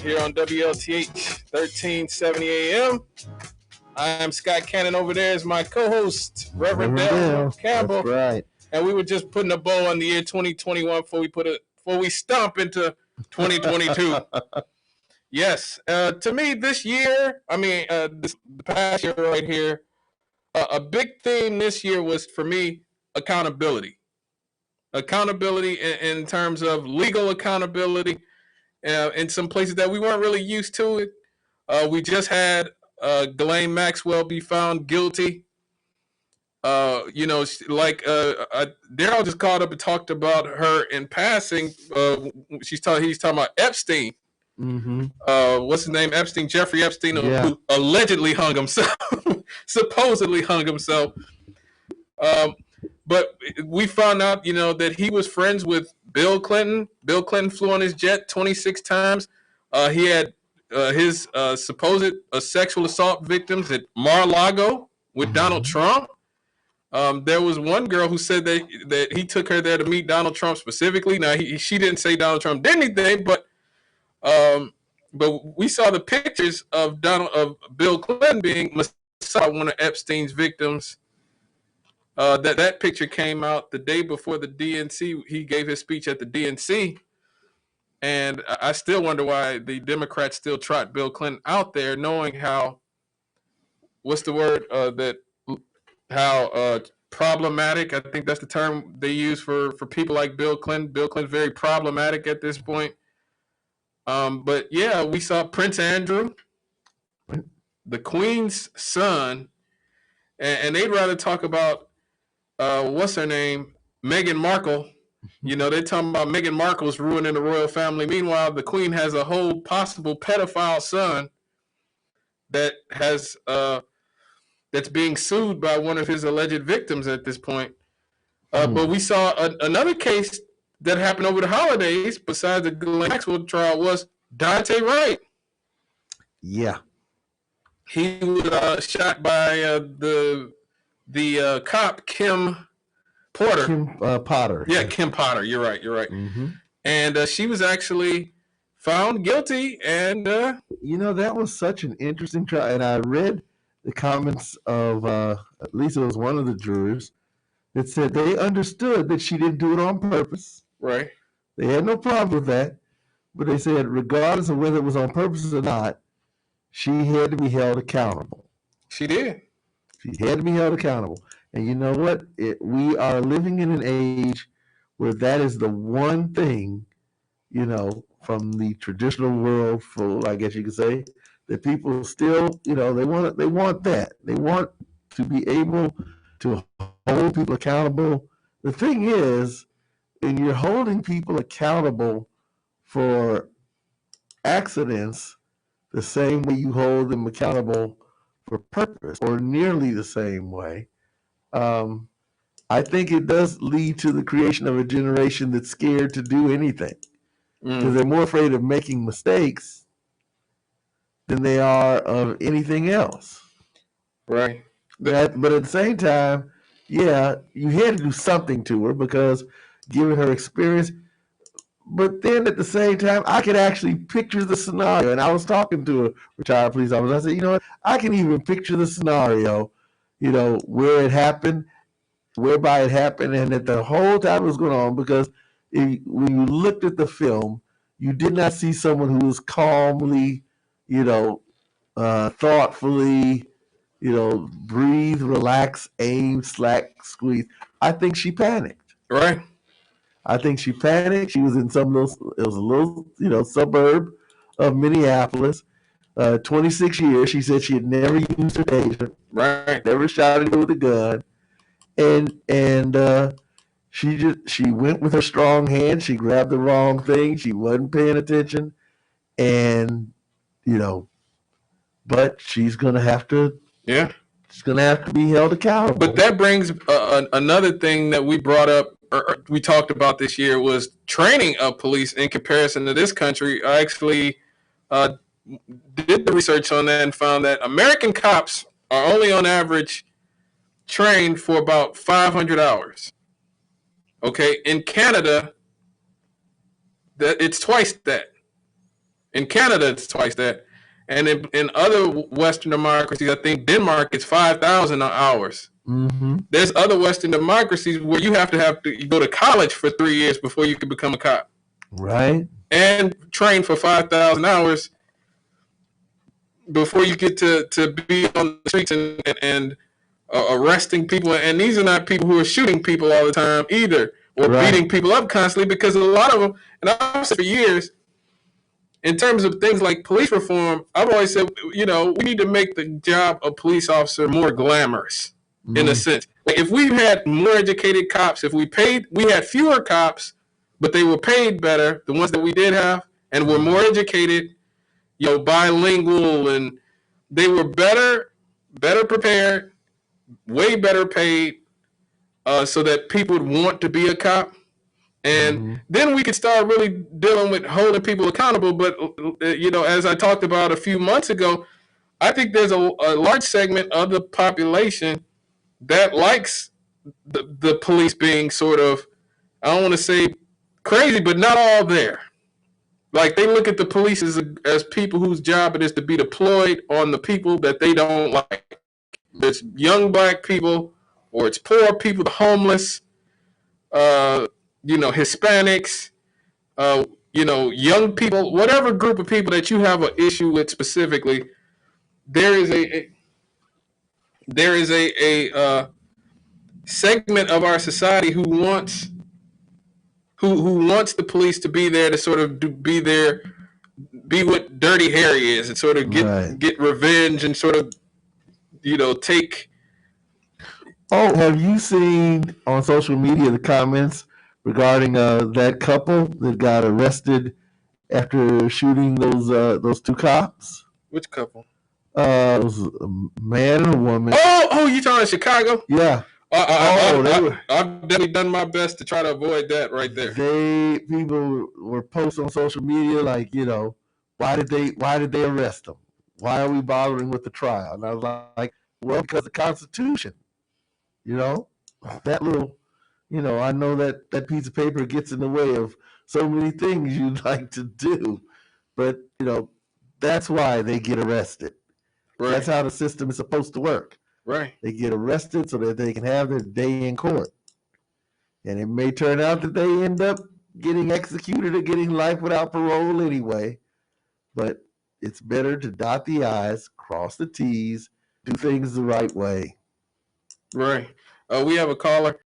here on WLTH 1370 AM. I am Scott Cannon. Over there is my co-host, Reverend Delwyn Campbell. That's right. And we were just putting a bow on the year 2021 before we stomp into 2022. Yes. To me, this year, the past year right here, a big theme this year was, for me, accountability. Accountability in terms of legal accountability in some places that we weren't really used to it. We just had Ghislane Maxwell be found guilty. Daryl just called up and talked about her in passing. He's talking about Epstein. Mm-hmm. What's his name? Epstein, Jeffrey Epstein, Yeah. who allegedly hung himself, supposedly hung himself. But we found out, that he was friends with Bill Clinton. Bill Clinton flew on his jet 26 times. He had his supposed sexual assault victims at Mar-a-Lago with Donald Trump. There was one girl who said that he took her there to meet Donald Trump specifically. Now, she didn't say Donald Trump did anything, but we saw the pictures of Bill Clinton being massaged, one of Epstein's victims. That picture came out the day before the DNC. He gave his speech at the DNC, and I still wonder why the Democrats still trot Bill Clinton out there, knowing how problematic. I think that's the term they use for people like Bill Clinton. Bill Clinton's very problematic at this point. But yeah, we saw Prince Andrew, the Queen's son, and they'd rather talk about what's her name, Meghan Markle. They're talking about Meghan Markle's ruining the royal family. Meanwhile, the Queen has a whole possible pedophile son that has that's being sued by one of his alleged victims at this point. But we saw another case that happened over the holidays, besides the Ghislane Maxwell trial, was Dante Wright. Yeah. He was shot by the cop, Kim Porter. Kim Potter. Yeah, Kim Potter. You're right. Mm-hmm. And she was actually found guilty. And that was such an interesting trial. And I read the comments of at least it was one of the jurors that said they understood that she didn't do it on purpose. Right. They had no problem with that, but they said regardless of whether it was on purpose or not, she had to be held accountable. She did. She had to be held accountable. And you know what? We are living in an age where that is the one thing, from the traditional world, I guess you could say, that people still, they want that. They want to be able to hold people accountable. The thing is, when you're holding people accountable for accidents the same way you hold them accountable for purpose, or nearly the same way, I think it does lead to the creation of a generation that's scared to do anything. Because they're more afraid of making mistakes than they are of anything else. Right. But at the same time, yeah, you had to do something to her because given her experience. But then at the same time, I could actually picture the scenario. And I was talking to a retired police officer. I said, what? I can even picture the scenario, where it happened, whereby it happened, and that the whole time it was going on. Because when you looked at the film, you did not see someone who was calmly, thoughtfully, breathe, relax, aim, slack, squeeze. I think she panicked. Right. I think she panicked. She was in it was a little, suburb of Minneapolis. 26 years. She said she had never used her taser. Right. Never shot anyone with a gun. And she went with her strong hand. She grabbed the wrong thing. She wasn't paying attention. And, but she's going to have to. Yeah. She's going to have to be held accountable. But that brings another thing that we brought up, or we talked about this year, was training of police in comparison to this country. I actually did the research on that and found that American cops are only on average trained for about 500 hours. Okay, in Canada, it's twice that. In Canada, it's twice that. And in other Western democracies, I think Denmark, it's 5,000 hours. Mm-hmm. There's other Western democracies where you have to go to college for 3 years before you can become a cop. Right. And train for 5,000 hours before you get to be on the streets and arresting people. And these are not people who are shooting people all the time either, or beating people up constantly, because a lot of them, and I've said for years, in terms of things like police reform, I've always said, we need to make the job of police officer more glamorous, in a sense. Like, if we had more educated cops, if we had fewer cops, but they were paid better, the ones that we did have, and were more educated, bilingual, and they were better prepared, way better paid, so that people would want to be a cop. And then we could start really dealing with holding people accountable. But, as I talked about a few months ago, I think there's a large segment of the population that likes the police being sort of, I don't want to say crazy, but not all there. Like, they look at the police as people whose job it is to be deployed on the people that they don't like. It's young black people, or it's poor people, the homeless, Hispanics, young people, whatever group of people that you have an issue with specifically. There is a segment of our society who wants the police to be there to sort of be what Dirty Harry is, and sort of get revenge, and sort of take. Oh, have you seen on social media the comments regarding that couple that got arrested after shooting those two cops? Which couple? It was a man and a woman. Oh, you talking Chicago? Yeah. I've definitely done my best to try to avoid that right there. People were posting on social media like, why did they arrest them? Why are we bothering with the trial? And I was like, well, because the Constitution. That little, I know that piece of paper gets in the way of so many things you'd like to do, but that's why they get arrested. Right. That's how the system is supposed to work. Right. They get arrested so that they can have their day in court. And it may turn out that they end up getting executed or getting life without parole anyway. But it's better to dot the I's, cross the T's, do things the right way. Right. We have a caller.